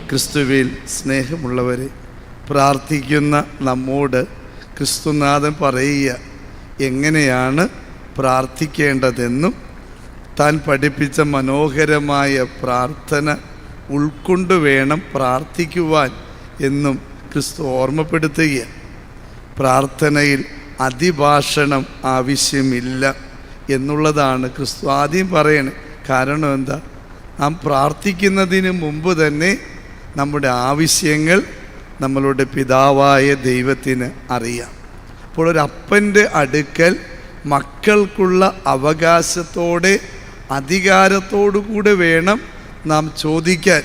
ക്രിസ്തുവിൽ സ്നേഹമുള്ളവരെ, പ്രാർത്ഥിക്കുന്ന നമ്മോട് ക്രിസ്തുനാഥൻ പറയുക എങ്ങനെയാണ് പ്രാർത്ഥിക്കേണ്ടതെന്നും താൻ പഠിപ്പിച്ച മനോഹരമായ പ്രാർത്ഥന ഉൾക്കൊണ്ട് വേണം പ്രാർത്ഥിക്കുവാൻ എന്നും ക്രിസ്തു ഓർമ്മപ്പെടുത്തുക. പ്രാർത്ഥനയിൽ അതിഭാഷണം ആവശ്യമില്ല എന്നുള്ളതാണ് ക്രിസ്തു ആദ്യം പറയണത്. കാരണം എന്താ? നാം പ്രാർത്ഥിക്കുന്നതിന് മുമ്പ് തന്നെ നമ്മുടെ ആവശ്യങ്ങൾ നമ്മളുടെ പിതാവായ ദൈവത്തിന് അറിയാം. അപ്പോൾ ഒരപ്പൻ്റെ അടുക്കൽ മക്കൾക്കുള്ള അവകാശത്തോടെ അധികാരത്തോടു കൂടെ വേണം നാം ചോദിക്കാൻ.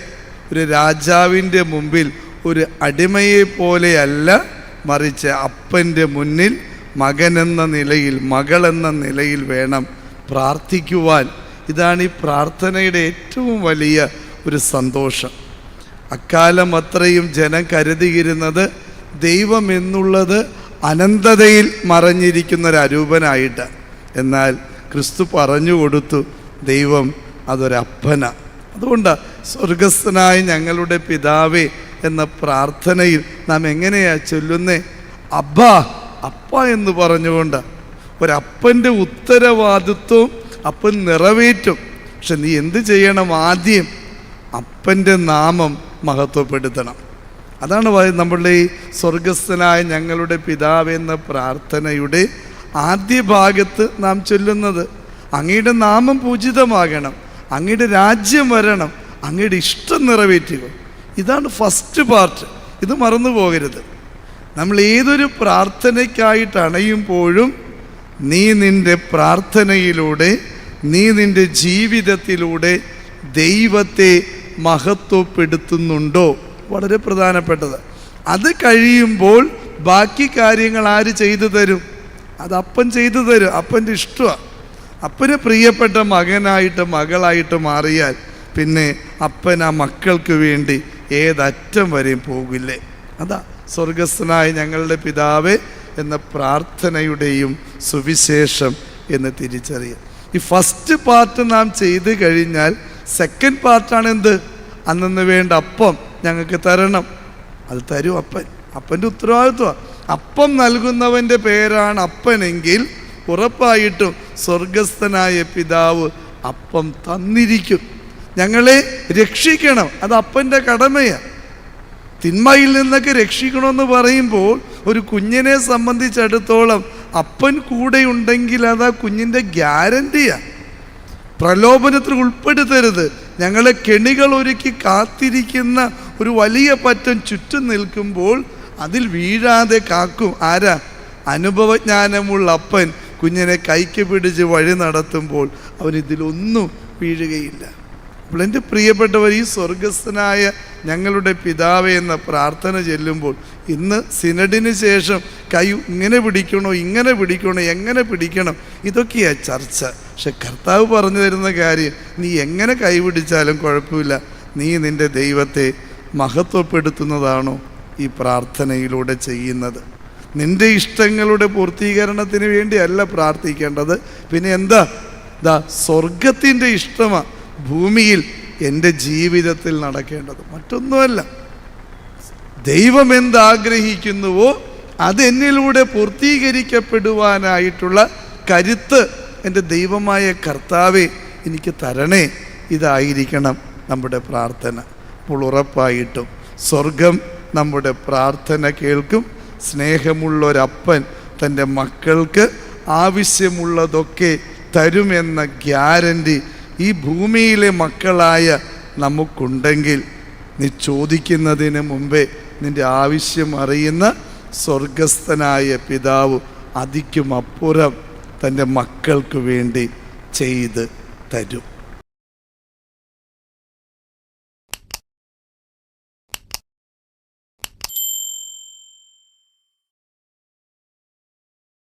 ഒരു രാജാവിൻ്റെ മുമ്പിൽ ഒരു അടിമയെ പോലെയല്ല, മറിച്ച് അപ്പൻ്റെ മുന്നിൽ മകനെന്ന നിലയിൽ, മകളെന്ന നിലയിൽ വേണം പ്രാർത്ഥിക്കുവാൻ. ഇതാണ് ഈ പ്രാർത്ഥനയുടെ ഏറ്റവും വലിയ ഒരു സന്തോഷം. അക്കാലം അത്രയും ജനം കരുതിയിരുന്നത് ദൈവം എന്നുള്ളത് അനന്തതയിൽ മറഞ്ഞിരിക്കുന്നൊരൂപനായിട്ട്. എന്നാൽ ക്രിസ്തു പറഞ്ഞു കൊടുത്തു, ദൈവം അതൊരപ്പന. അതുകൊണ്ട് സ്വർഗസ്ഥനായ ഞങ്ങളുടെ പിതാവേ എന്ന പ്രാർത്ഥനയിൽ നാം എങ്ങനെയാ ചൊല്ലുന്നേ? അബ്ബാ, അപ്പ എന്ന് പറഞ്ഞുകൊണ്ട്. ഒരപ്പൻ്റെ ഉത്തരവാദിത്വം അപ്പൻ നിറവേറ്റും. പക്ഷെ നീ എന്ത് ചെയ്യണം? ആദ്യം അപ്പൻ്റെ നാമം മഹത്വപ്പെടുത്തണം. അതാണ് നമ്മളുടെ ഈ സ്വർഗസ്ഥനായ ഞങ്ങളുടെ പിതാവ് എന്ന പ്രാർത്ഥനയുടെ ആദ്യ ഭാഗത്ത് നാം ചൊല്ലുന്നത്. അങ്ങയുടെ നാമം പൂജിതമാകണം, അങ്ങയുടെ രാജ്യം വരണം, അങ്ങയുടെ ഇഷ്ടം നിറവേറ്റുക. ഇതാണ് ഫസ്റ്റ് പാർട്ട്. ഇത് മറന്നു പോകരുത്. നമ്മൾ ഏതൊരു പ്രാർത്ഥനയ്ക്കായിട്ട് അണയുമ്പോഴും നീ നിൻ്റെ പ്രാർത്ഥനയിലൂടെ, നീ നിൻ്റെ ജീവിതത്തിലൂടെ ദൈവത്തെ മഹത്വപ്പെടുത്തുന്നുണ്ടോ? വളരെ പ്രധാനപ്പെട്ടത്. അത് കഴിയുമ്പോൾ ബാക്കി കാര്യങ്ങൾ ആര് ചെയ്തു തരും? അത് അപ്പൻ ചെയ്തു തരും. അപ്പൻ്റെ ഇഷ്ടമാണ്. അപ്പന് പ്രിയപ്പെട്ട മകനായിട്ട് മകളായിട്ട് മാറിയാൽ പിന്നെ അപ്പൻ ആ മക്കൾക്ക് വേണ്ടി ഏതറ്റം വരെയും പോകില്ലേ? അതാ സ്വർഗസ്ഥനായ ഞങ്ങളുടെ പിതാവേ എന്ന പ്രാർത്ഥനയുടെയും സുവിശേഷം എന്ന് തിരിച്ചറിയുക. ഈ ഫസ്റ്റ് പാർട്ട് നാം ചെയ്ത് കഴിഞ്ഞാൽ സെക്കൻഡ് പാർട്ടാണ് എന്ത്? അന്നു വേണ്ട അപ്പം ഞങ്ങൾക്ക് തരണം. അത് തരും അപ്പൻ. അപ്പൻ്റെ ഉത്തരവാദിത്വമാണ്. അപ്പം നൽകുന്നവൻ്റെ പേരാണ് അപ്പനെങ്കിൽ ഉറപ്പായിട്ടും സ്വർഗസ്ഥനായ പിതാവ് അപ്പം തന്നിരിക്കും. ഞങ്ങളെ രക്ഷിക്കണം, അത് അപ്പൻ്റെ കടമയാണ്. തിന്മയിൽ നിന്നൊക്കെ രക്ഷിക്കണമെന്ന് പറയുമ്പോൾ ഒരു കുഞ്ഞിനെ സംബന്ധിച്ചിടത്തോളം അപ്പൻ കൂടെയുണ്ടെങ്കിൽ അത് ആ കുഞ്ഞിൻ്റെ ഗ്യാരണ്ടിയാണ്. പ്രലോഭനത്തിൽ ഉൾപ്പെടുത്തരുത്. ഞങ്ങളെ കെണികൾ ഒരുക്കി കാത്തിരിക്കുന്ന ഒരു വലിയ പറ്റം ചുറ്റും നിൽക്കുമ്പോൾ അതിൽ വീഴാതെ കാക്കും ആരാ? അനുഭവജ്ഞാനമുള്ള അപ്പൻ കുഞ്ഞിനെ കൈക്ക് പിടിച്ച് വഴി നടത്തുമ്പോൾ അവനിതിലൊന്നും വീഴുകയില്ല. അപ്പോൾ എൻ്റെ പ്രിയപ്പെട്ടവർ, ഈ സ്വർഗസ്ഥനായ ഞങ്ങളുടെ പിതാവേ എന്ന പ്രാർത്ഥന ചെല്ലുമ്പോൾ ഇന്ന് സിനഡിന് ശേഷം കൈ ഇങ്ങനെ പിടിക്കണോ, ഇങ്ങനെ പിടിക്കണോ, എങ്ങനെ പിടിക്കണം, ഇതൊക്കെയാണ് ചർച്ച. പക്ഷെ കർത്താവ് പറഞ്ഞു തരുന്ന കാര്യം, നീ എങ്ങനെ കൈ പിടിച്ചാലും കുഴപ്പമില്ല, നീ നിൻ്റെ ദൈവത്തെ മഹത്വപ്പെടുത്തുന്നതാണോ ഈ പ്രാർത്ഥനയിലൂടെ ചെയ്യുന്നത്. നിൻ്റെ ഇഷ്ടങ്ങളുടെ പൂർത്തീകരണത്തിന് വേണ്ടിയല്ല പ്രാർത്ഥിക്കേണ്ടത്. പിന്നെ എന്താ? സ്വർഗത്തിൻ്റെ ഇഷ്ടമാണ് ഭൂമിയിൽ എൻ്റെ ജീവിതത്തിൽ നടക്കേണ്ടത്, മറ്റൊന്നുമല്ല. ദൈവം എന്താഗ്രഹിക്കുന്നുവോ അതെന്നിലൂടെ പൂർത്തീകരിക്കപ്പെടുവാനായിട്ടുള്ള കരുത്ത് എൻ്റെ ദൈവമായ കർത്താവേ എനിക്ക് തരണേ. ഇതായിരിക്കണം നമ്മുടെ പ്രാർത്ഥന. അപ്പോൾ ഉറപ്പായിട്ടും സ്വർഗം നമ്മുടെ പ്രാർത്ഥന കേൾക്കും. സ്നേഹമുള്ളൊരപ്പൻ തൻ്റെ മക്കൾക്ക് ആവശ്യമുള്ളതൊക്കെ തരുമെന്ന ഗ്യാരണ്ടി ഈ ഭൂമിയിലെ മക്കളായ നമുക്കുണ്ടെങ്കിൽ നീ ചോദിക്കുന്നതിന് മുമ്പേ നിൻ്റെ ആവശ്യം അറിയുന്ന സ്വർഗസ്ഥനായ പിതാവ് അതിക്കുമപ്പുറം തൻ്റെ മക്കൾക്ക് വേണ്ടി ചെയ്ത് തരും.